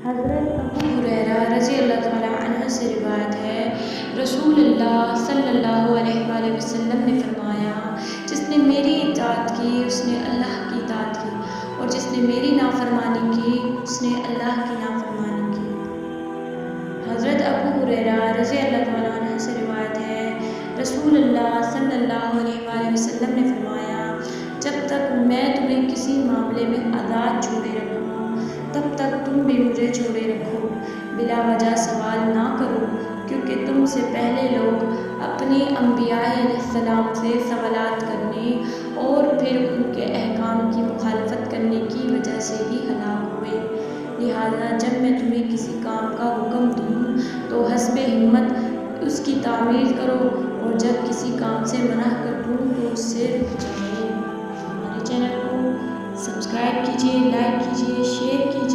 حضرت ابو ہریرہ رضی اللہ تعالیٰ عنہ سے روایت ہے، رسول اللہ صلی اللہ علیہ وآلہ وسلم نے فرمایا، جس نے میری اطاعت کی اس نے اللہ کی اطاعت کی، اور جس نے میری نافرمانی کی اس نے اللہ کی نافرمانی کی۔ حضرت ابو ہریرہ رضی اللہ تعالیٰ عنہ سے روایت ہے، رسول اللہ صلی اللہ علیہ وآلہ وسلم نے فرمایا، جب تک میں تمہیں کسی معاملے میں آزاد چھوڑے رکھوں تب تک تم بھی مجھے چھوڑے رکھو، بلا وجہ سوال نہ کرو، کیونکہ تم سے پہلے لوگ اپنے انبیاء علیہ السلام سے سوالات کرنے اور پھر ان کے احکام کی مخالفت کرنے کی وجہ سے ہی ہلاک ہوئے۔ لہٰذا جب میں تمہیں کسی کام کا حکم دوں تو حسب ہمت اس کی تعمیل کرو، اور جب کسی کام سے منع کر دوں تو اس سے رک جاؤ۔ ہمارے چینل کو سبسکرائب کیجیے، لائک کیجیے، شیئر کیجیے۔